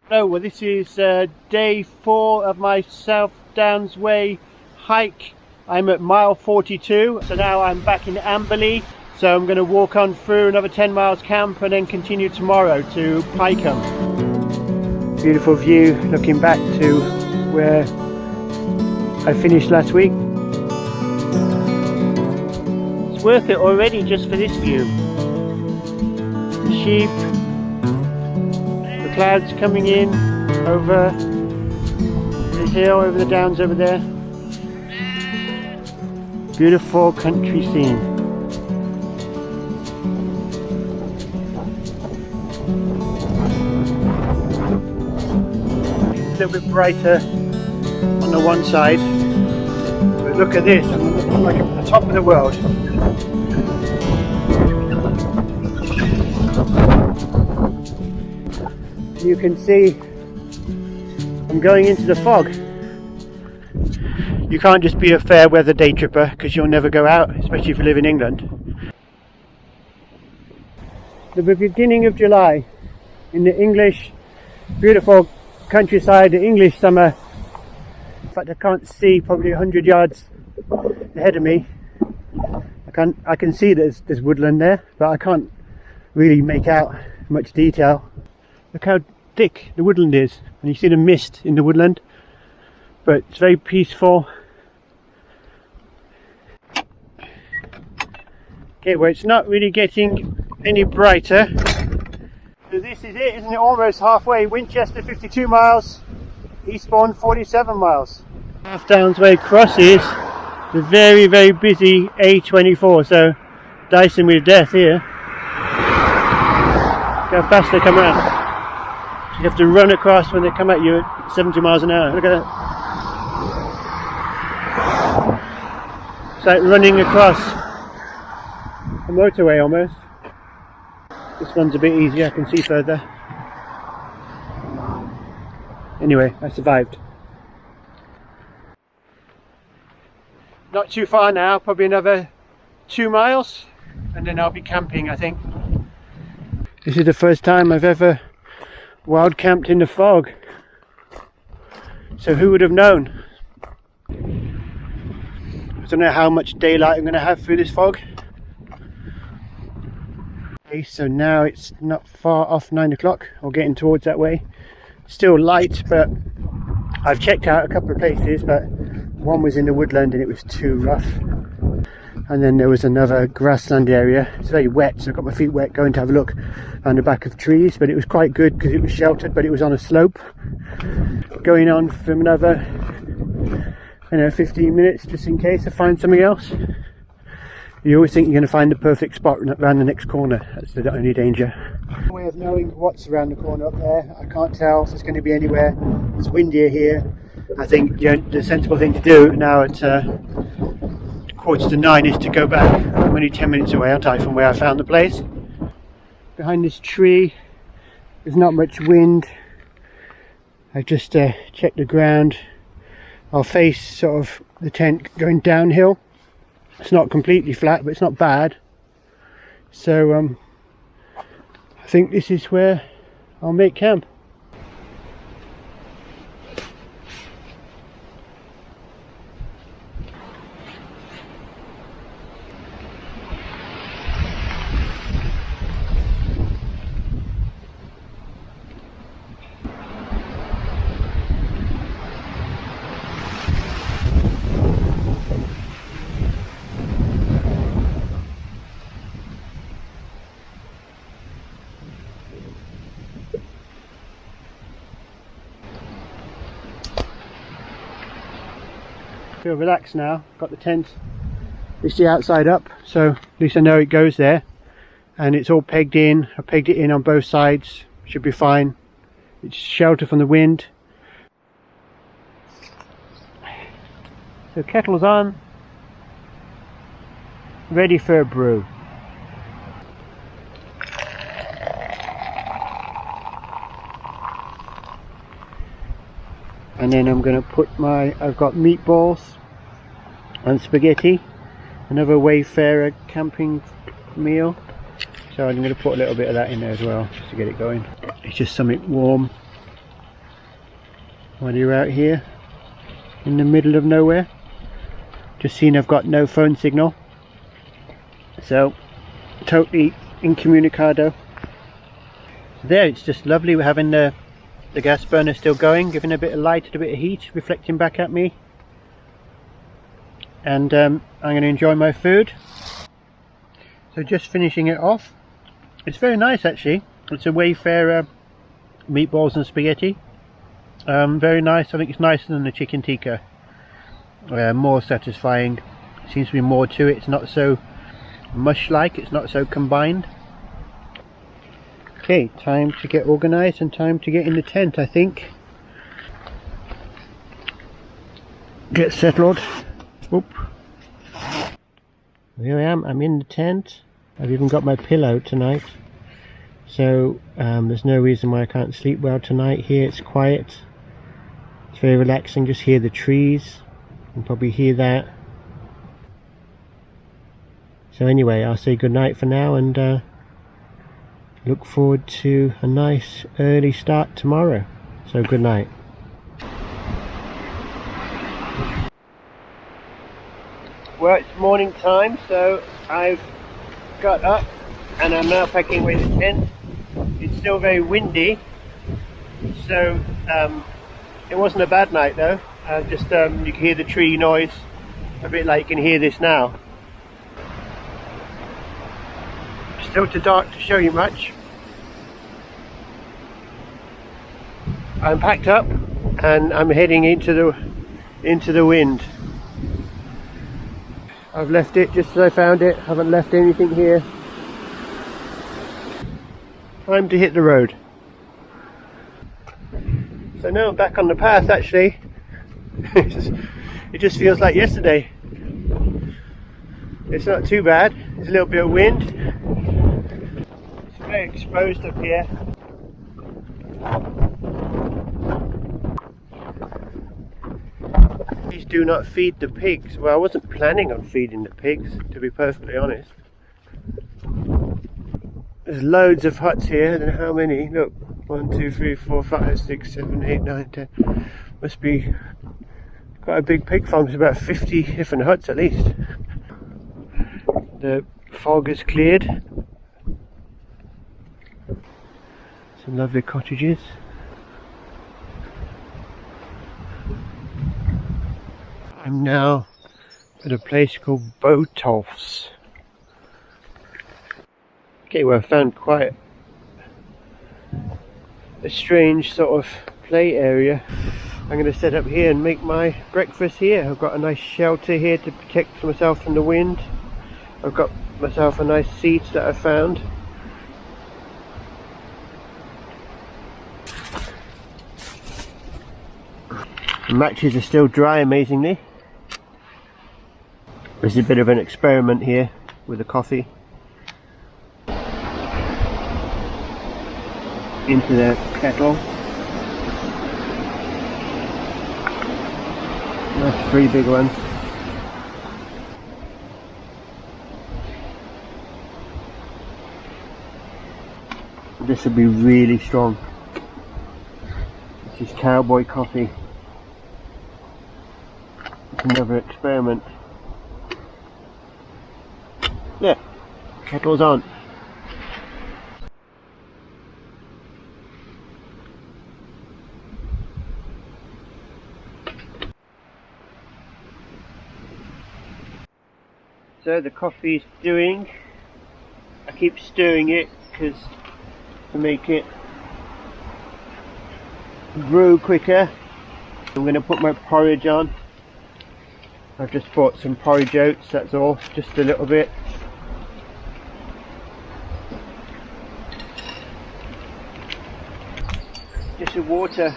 Hello, well this is day 4 of my South Downs Way hike. I'm at mile 42, so now I'm back in Amberley. So I'm going to walk on through another 10 miles camp and then continue tomorrow to Pyecombe. Beautiful view looking back to where I finished last week. It's worth it already just for this view. The sheep, the clouds coming in over the hill, over the downs over there. Beautiful country scene. It's a little bit brighter on the one side, but look at this, I'm looking like I'm at the top of the world. You can see I'm going into the fog. You can't just be a fair weather day tripper because you'll never go out, especially if you live in England. The beginning of July in the English beautiful countryside, the English summer. In fact, I can't see probably 100 yards ahead of me. I can see there's woodland there, but I can't really make out much detail. Look how thick the woodland is, and you see the mist in the woodland, but it's very peaceful. Okay, well, it's not really getting any brighter. So this is it, isn't it? Almost halfway. Winchester 52 miles, Eastbourne 47 miles. South Downs Way crosses the very, very busy A24, so dicing with death here. Look how fast they come around. You have to run across when they come at you at 70 miles an hour. Look at that. It's like running across a motorway almost. This one's a bit easier, I can see further. Anyway, I survived. Not too far now, probably another 2 miles and then I'll be camping, I think. This is the first time I've ever wild camped in the fog, so who would have known? I don't know how much daylight I'm going to have through this fog. Okay, so now it's not far off 9 o'clock, or getting towards that way. Still light, but I've checked out a couple of places, but one was in the woodland and it was too rough, and then there was another grassland area. It's very wet, so I got my feet wet going to have a look around the back of trees, but it was quite good because it was sheltered, but it was on a slope. Going on from another 15 minutes just in case I find something else. You always think you're going to find the perfect spot around the next corner. That's the only danger. No way of knowing what's around the corner up there. I can't tell if it's going to be anywhere. It's windier here. I think the sensible thing to do now at 8:45 is to go back. I'm only 10 minutes away, aren't I, from where I found the place. Behind this tree there's not much wind. I just checked the ground. I'll face sort of the tent going downhill. It's not completely flat, but it's not bad. So I think this is where I'll make camp. Feel relaxed now. Got the tent, it's the outside up, so at least I know it goes there, and it's all pegged in. I pegged it in on both sides, should be fine. It's shelter from the wind. So kettle's on, ready for a brew. And then I'm going to put I've got meatballs and spaghetti, another Wayfarer camping meal. So I'm going to put a little bit of that in there as well, just to get it going. It's just something warm while you're out here in the middle of nowhere. Just seen I've got no phone signal, so totally incommunicado. There, it's just lovely. We're having the gas burner still going, giving a bit of light and a bit of heat reflecting back at me, and I'm going to enjoy my food. So just finishing it off. It's very nice actually. It's a Wayfarer meatballs and spaghetti. Very nice. I think it's nicer than the chicken tikka. More satisfying. Seems to be more to it. It's not so mush like, it's not so combined. Okay, time to get organised and time to get in the tent, I think. Get settled. Oop. Here I am, I'm in the tent. I've even got my pillow tonight, so there's no reason why I can't sleep well tonight. Here it's quiet, it's very relaxing. Just hear the trees, you can probably hear that. So anyway, I'll say good night for now, and look forward to a nice early start tomorrow. So good night. Well, it's morning time, so I've got up and I'm now packing away the tent. It's still very windy, so it wasn't a bad night though. You can hear the tree noise, a bit like you can hear this now. Still too dark to show you much. I'm packed up and I'm heading into the wind. I've left it just as I found it, haven't left anything here. Time to hit the road. So now I'm back on the path actually. It just feels like yesterday. It's not too bad, there's a little bit of wind. It's very exposed up here. Please do not feed the pigs. Well, I wasn't planning on feeding the pigs, to be perfectly honest. There's loads of huts here. I don't know how many. Look, 1, 2, 3, 4, 5, 6, 7, 8, 9, 10. Must be quite a big pig farm. There's about 50 different huts at least. The fog is cleared. Some lovely cottages. I'm now at a place called Botolphs. Okay, well, I found quite a strange sort of play area. I'm going to set up here and make my breakfast here. I've got a nice shelter here to protect myself from the wind. I've got myself a nice seat that I found. The matches are still dry, amazingly. This is a bit of an experiment here with the coffee. Into the kettle. That's 3 big ones. This will be really strong. This is cowboy coffee. It's another experiment. Yeah, kettle's on. So the coffee's stewing. I keep stirring it because to make it brew quicker. I'm going to put my porridge on. I've just bought some porridge oats, that's all, just a little bit. Just the water.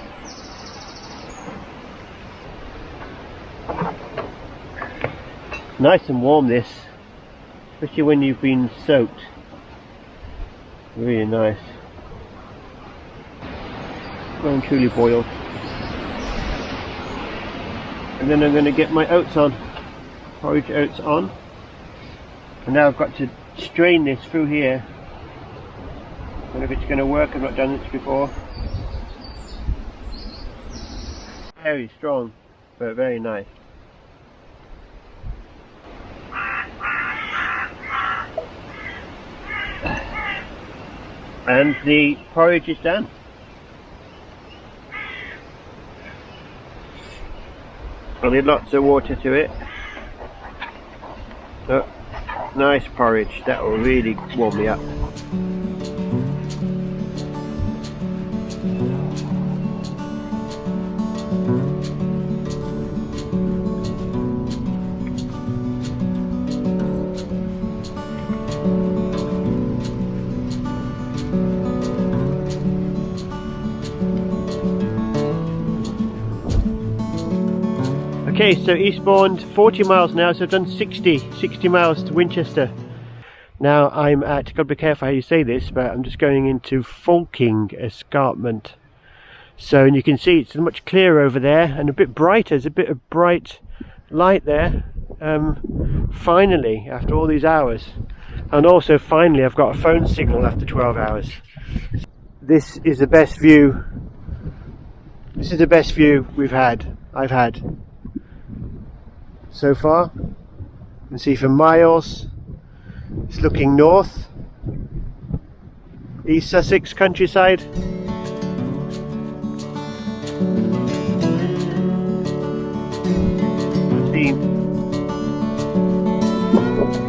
Nice and warm this, especially when you've been soaked. Really nice. Well and truly boiled. And then I'm going to get my oats on, porridge oats on. And now I've got to strain this through here. I don't know if it's going to work, I've not done this before. very strong, but very nice. And the porridge is done. I'll need lots of water to it. Oh, nice porridge, that will really warm me up. Okay, so eastbound 40 miles now, so I've done 60 miles to Winchester. Now I'm at, got to be careful how you say this, but I'm just going into Falking Escarpment. So, and you can see it's much clearer over there and a bit brighter. There's a bit of bright light there. Finally, after all these hours. And also finally I've got a phone signal after 12 hours. This is the best view. This is the best view I've had so far. You can see for miles. It's looking north, East Sussex countryside.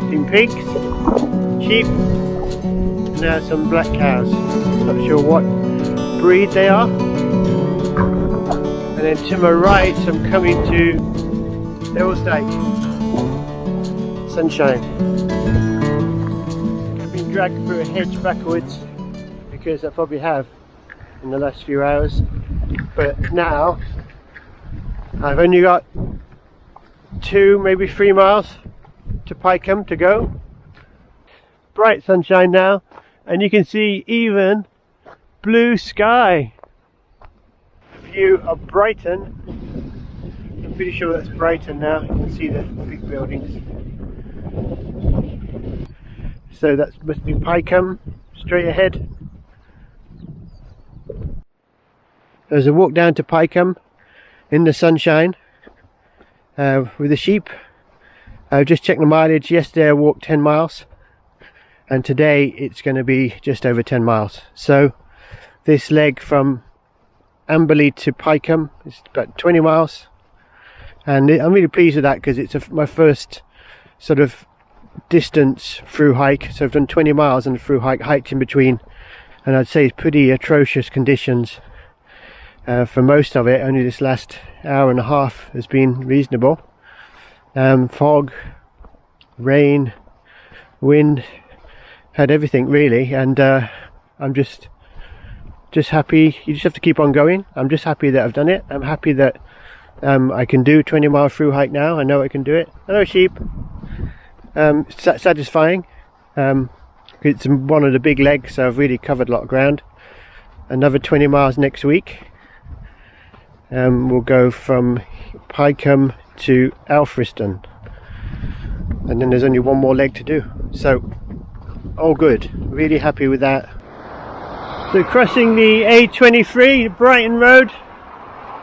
Seen pigs, sheep, and now some black cows. Not sure what breed they are. And then to my right I'm coming to Hillsdyke. Sunshine. I've been dragged through a hedge backwards because I probably have in the last few hours, but now I've only got 2, maybe 3 miles to Pyecombe to go. Bright sunshine now, and you can see even blue sky. View of Brighton. I'm pretty sure that's Brighton now. You can see the big buildings. So that must be Pyecombe, straight ahead. There's a walk down to Pyecombe in the sunshine with the sheep. I've just checked the mileage. Yesterday I walked 10 miles and today it's going to be just over 10 miles. So this leg from Amberley to Pyecombe is about 20 miles. And I'm really pleased with that because it's my first sort of distance through hike. So I've done 20 miles and through hiked in between, and I'd say it's pretty atrocious conditions for most of it. Only this last hour and a half has been reasonable. Fog, rain, wind, had everything really, and I'm just happy. You just have to keep on going. I'm just happy that I've done it. I'm happy that I can do 20 mile through hike now. I know I can do it. Hello sheep. Satisfying. It's one of the big legs, so I've really covered a lot of ground. Another 20 miles next week. We'll go from Pyecombe to Alfriston, and then there's only one more leg to do. So all good. Really happy with that. So crossing the A23, the Brighton Road,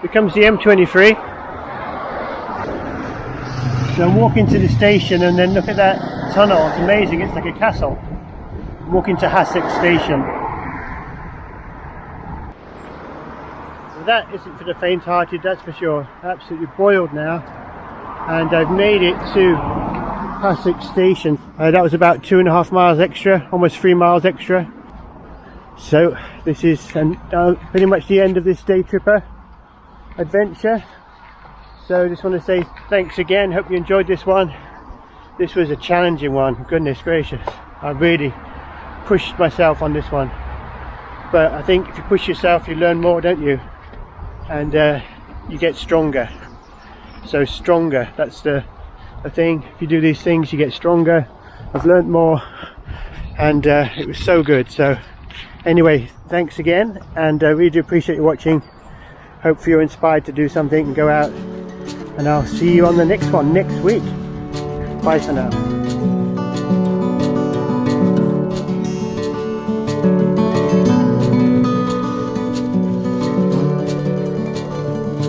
becomes the M23. So I'm walking to the station, and then look at that tunnel. It's amazing. It's like a castle. I'm walking to Hassocks Station. Well, that isn't for the faint-hearted, that's for sure. Absolutely boiled now, and I've made it to Hassocks Station. That was about 2.5 miles extra, almost 3 miles extra. So this is pretty much the end of this day tripper adventure. So I just want to say thanks again. Hope you enjoyed this one. This was a challenging one, goodness gracious. I really pushed myself on this one, but I think if you push yourself you learn more, don't you? And you get stronger. So stronger, that's the thing. If you do these things you get stronger. I've learned more, and it was so good. So anyway, thanks again, and I really do appreciate you watching. Hope you're inspired to do something and go out, and I'll see you on the next one next week. Bye for now.